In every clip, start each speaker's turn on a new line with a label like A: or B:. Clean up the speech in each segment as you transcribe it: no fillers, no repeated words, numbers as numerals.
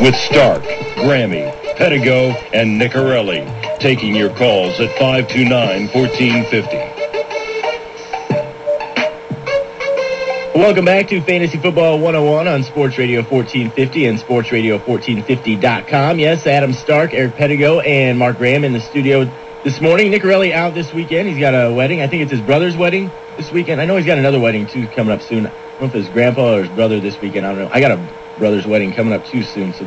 A: with Stark, Grammy, Pedigo, and Nicorelli. Taking your calls at 529-1450.
B: Welcome back to Fantasy Football 101 on Sports Radio 1450 and sportsradio1450.com. Yes, Adam Stark, Eric Pedigo, and Mark Graham in the studio this morning. Nicorelli out this weekend. He's got a wedding. I think it's his brother's wedding this weekend. I know he's got another wedding, too, coming up soon. I don't know if it's his grandpa or his brother this weekend. I don't know. I got a brother's wedding coming up, too, soon, so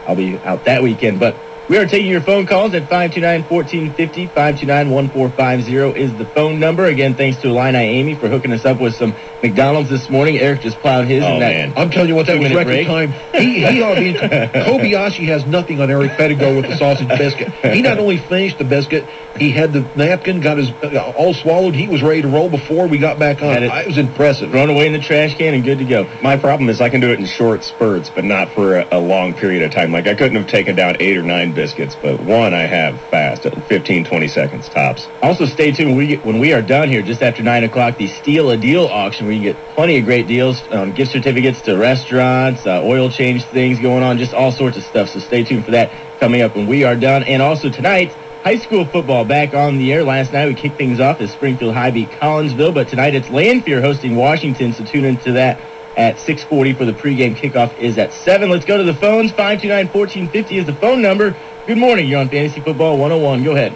B: I'll be out that weekend. But we are taking your phone calls at 529-1450. 529-1450 is the phone number. Again, thanks to Illini Amy for hooking us up with some McDonald's this morning. Eric just plowed his in that.
C: Man. I'm telling you what, that was record
B: break.
C: Time. He ought to be Kobayashi has nothing on Eric Pedigo with the sausage biscuit. He not only finished the biscuit, he had the napkin, got his all swallowed. He was ready to roll before we got back on. It was impressive.
B: Thrown away in the trash can and good to go.
D: My problem is I can do it in short spurts, but not for a long period of time. Like, I couldn't have taken down 8 or 9 biscuits, but one I have fast, at 15, 20 seconds tops.
B: Also, stay tuned when we are done here, just after 9 o'clock, the Steal a Deal auction, where you get plenty of great deals, gift certificates to restaurants, oil change things going on, just all sorts of stuff. So stay tuned for that coming up when we are done. And also tonight, high school football back on the air. Last night we kicked things off as Springfield High beat Collinsville, but tonight it's Lanphier hosting Washington, so tune into that at 6:40 for the pregame. Kickoff is at 7. Let's go to the phones. 529-1450 is the phone number. Good morning. You're on Fantasy Football 101. Go ahead.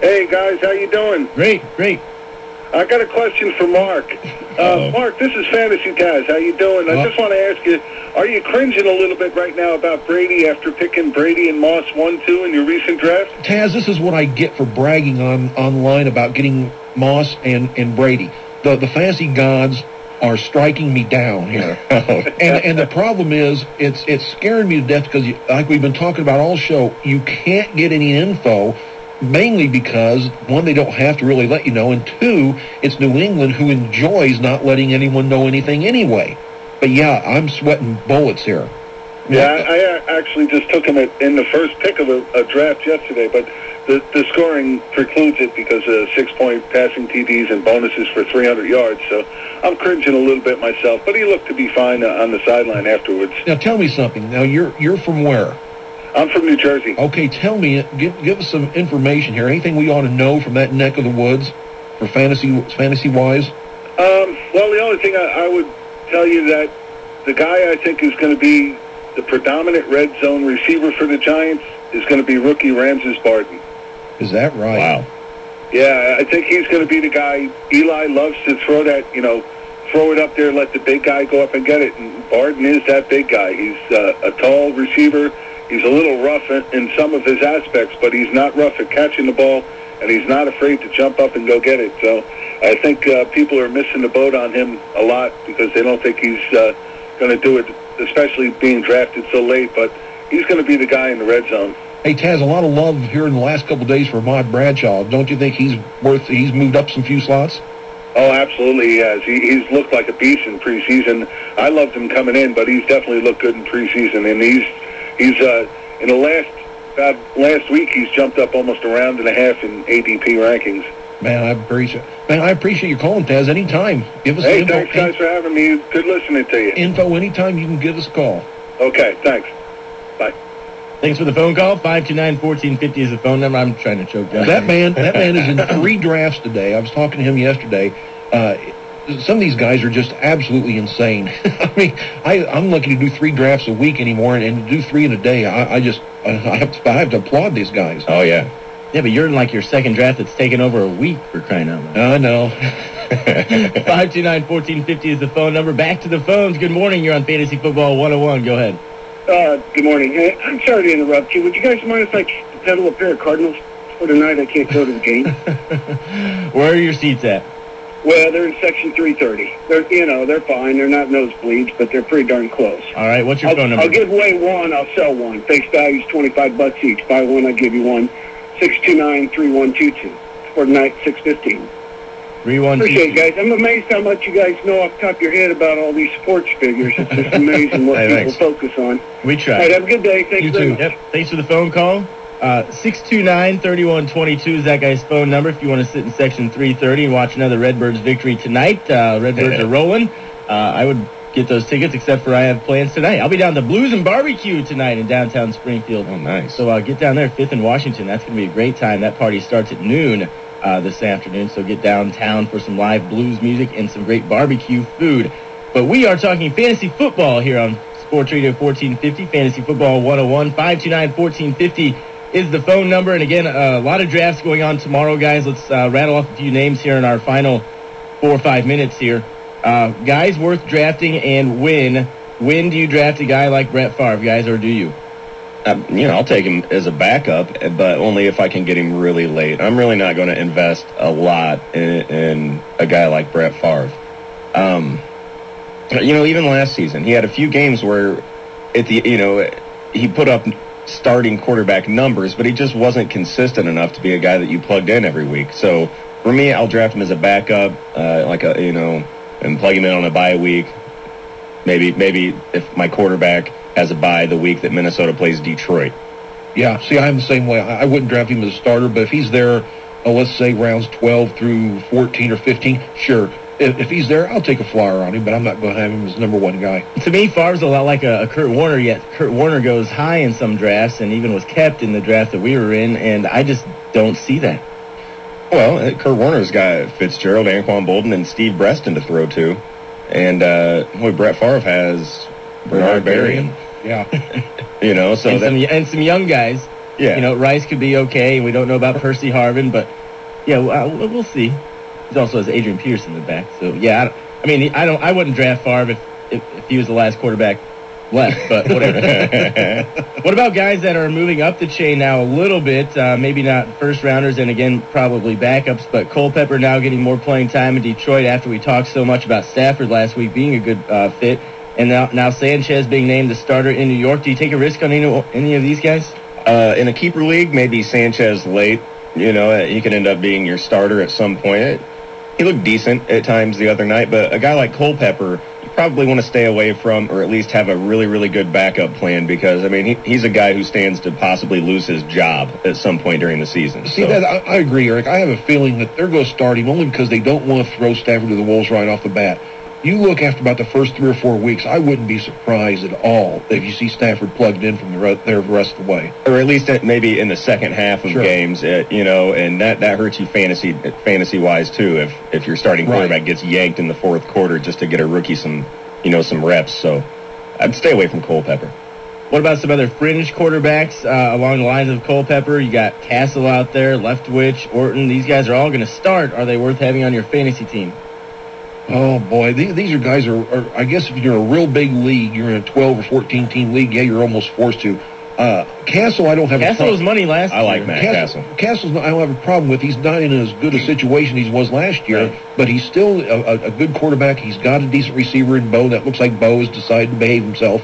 E: Hey, guys. How you doing?
B: Great.
E: I got a question for Mark. Mark, this is Fantasy Taz. How you doing? I just want to ask you, are you cringing a little bit right now about Brady after picking Brady and Moss 1-2 in your recent draft?
C: Taz, this is what I get for bragging online about getting Moss and Brady. The fantasy gods are striking me down here. and the problem is, it's scaring me to death because, like we've been talking about all show, you can't get any info, mainly because, one, they don't have to really let you know, and two, it's New England who enjoys not letting anyone know anything anyway. But yeah, I'm sweating bullets here.
E: Yeah, I actually just took him in the first pick of a draft yesterday, but the scoring precludes it because of 6-point passing TDs and bonuses for 300 yards. So I'm cringing a little bit myself, but he looked to be fine on the sideline afterwards.
C: Now tell me something. Now you're from where?
E: I'm from New Jersey.
C: Okay, tell me, give us some information here. Anything we ought to know from that neck of the woods for fantasy-wise?
E: Well, the only thing I would tell you that the guy I think is going to be the predominant red zone receiver for the Giants is going to be rookie Ramses Barden.
C: Is that right?
D: Wow.
E: Yeah, I think he's going to be the guy. Eli loves to throw it up there, let the big guy go up and get it. And Barden is that big guy. He's a tall receiver. He's a little rough in some of his aspects, but he's not rough at catching the ball, and he's not afraid to jump up and go get it. So I think people are missing the boat on him a lot because they don't think he's going to do it, especially being drafted so late. But he's going to be the guy in the red zone.
C: Hey, Taz, a lot of love here in the last couple of days for Ahmad Bradshaw. Don't you think he's moved up some few slots?
E: Oh, absolutely he has. He's looked like a beast in preseason. I loved him coming in, but he's definitely looked good in preseason. And he's in the last week, he's jumped up almost a round and a half in ADP rankings.
C: Man, I appreciate you calling, Taz. Anytime. Give us info.
E: Thanks, guys, for having me. Good listening to you.
C: Info anytime you can give us a call.
E: Okay, thanks. Bye.
B: Thanks for the phone call. 529-1450 is the phone number. I'm trying to choke down.
C: That man is in 3 drafts today. I was talking to him yesterday. Some of these guys are just absolutely insane. I mean, I'm lucky to do 3 drafts a week anymore, and to do 3 in a day, I have to applaud these guys.
D: Oh, yeah.
B: Yeah, but you're in like your second draft that's taken over a week for crying out loud.
C: I know.
B: 529-1450 is the phone number. Back to the phones. Good morning. You're on Fantasy Football 101. Go ahead.
F: Good morning. Hey, I'm sorry to interrupt you. Would you guys mind if I peddle a pair of Cardinals for tonight? I can't go to the game.
B: Where are your seats at?
F: Well, they're in section 330. They're fine. They're not nosebleeds, but they're pretty darn close.
B: All right. What's your phone number?
F: I'll give away one. I'll sell one. Face value's $25 each. Buy one, I'll give you one. 629-3122. For tonight, 6:15.
B: 3122.
F: Appreciate it, guys. I'm amazed how much you guys know off the top of your head about all these sports figures. It's just amazing what people focus on.
B: We try.
F: All right, have a good day. Thanks very much.
B: Yep. Thanks for the phone call. 629-3122 is that guy's phone number if you want to sit in section 330 and watch another Redbirds victory tonight. Redbirds are rolling. I would get those tickets, except for I have plans tonight. I'll be down to Blues and Barbecue tonight in downtown Springfield.
D: Oh, nice.
B: So get down there, 5th and Washington. That's going to be a great time. That party starts at noon this afternoon, so get downtown for some live blues music and some great barbecue food. But we are talking fantasy football here on Sports Radio 1450, Fantasy Football 101. 529-1450 is the phone number. And again, a lot of drafts going on tomorrow, guys. Let's rattle off a few names here in our final 4 or 5 minutes here. Guys worth drafting and when. When do you draft a guy like Brett Favre, guys, or do you?
D: I'll take him as a backup, but only if I can get him really late. I'm really not going to invest a lot in a guy like Brett Favre. Even last season, he had a few games where he put up starting quarterback numbers, but he just wasn't consistent enough to be a guy that you plugged in every week. So for me, I'll draft him as a backup, and plug him in on a bye week. Maybe if my quarterback has a bye the week that Minnesota plays Detroit.
C: Yeah, see, I'm the same way. I wouldn't draft him as a starter, but if he's there, let's say rounds 12 through 14 or 15, sure. If he's there, I'll take a flyer on him, but I'm not going to have him as number one guy.
B: To me, Favre's a lot like a Kurt Warner, yet Kurt Warner goes high in some drafts and even was kept in the draft that we were in, and I just don't see that.
D: Well, Kurt Warner's got Fitzgerald, Anquan Bolden, and Steve Breston to throw to. And Brett Favre has Bernard Berrian.
C: Yeah.
D: So
B: and some young guys.
D: Yeah.
B: Rice could be okay, and we don't know about Percy Harvin, but yeah, we'll see. He also has Adrian Peterson in the back. So yeah, I wouldn't draft Favre if he was the last quarterback left, but whatever. What about guys that are moving up the chain now a little bit? Maybe not first rounders, and again probably backups, but Culpepper now getting more playing time in Detroit after we talked so much about Stafford last week being a good fit, and now Sanchez being named the starter in New York. Do you take a risk on any of these guys?
D: In a keeper league, maybe Sanchez late. He could end up being your starter at some point. He looked decent at times the other night, but a guy like Culpepper, you probably want to stay away from, or at least have a really, really good backup plan, because, he's a guy who stands to possibly lose his job at some point during the season.
C: See, I agree, Eric. I have a feeling that they're going to start him only because they don't want to throw Stafford to the wolves right off the bat. You look after about the first 3 or 4 weeks, I wouldn't be surprised at all if you see Stafford plugged in from the rest of the way.
D: Or at least maybe in the second half of games, and that hurts you fantasy-wise too if your starting quarterback gets yanked in the fourth quarter just to get a rookie some reps. So I'd stay away from Culpepper.
B: What about some other fringe quarterbacks along the lines of Culpepper? You got Castle out there, Leftwich, Orton. These guys are all going to start. Are they worth having on your fantasy team?
C: Oh, boy. These are guys are I guess if you're in a real big league, you're in a 12 or 14-team league, yeah, you're almost forced to. Castle, I don't have a problem.
B: Castle was money last year.
D: I like Matt Castle.
C: Castle's, I don't have a problem with. He's not in as good a situation as he was last year, but he's still a good quarterback. He's got a decent receiver in Bo. That looks like Bo has decided to behave himself.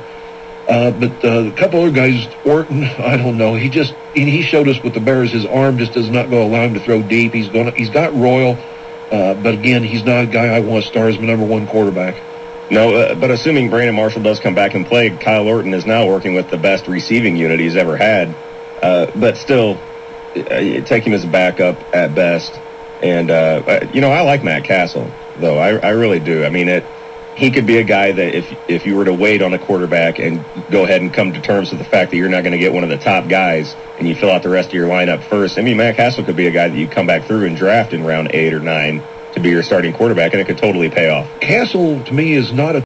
C: But a couple other guys, Orton, I don't know. He showed us with the Bears, his arm just does not go allow him to throw deep. He's got Royal. But again, he's not a guy I want to start as my number one quarterback.
D: No, but assuming Brandon Marshall does come back and play, Kyle Orton is now working with the best receiving unit he's ever had. But still, take him as a backup at best. And, I like Matt Castle, though. I really do. He could be a guy that if you were to wait on a quarterback and go ahead and come to terms with the fact that you're not going to get one of the top guys and you fill out the rest of your lineup first, Matt Castle could be a guy that you come back through and draft in round 8 or 9 to be your starting quarterback, and it could totally pay off.
C: Castle, to me, is not a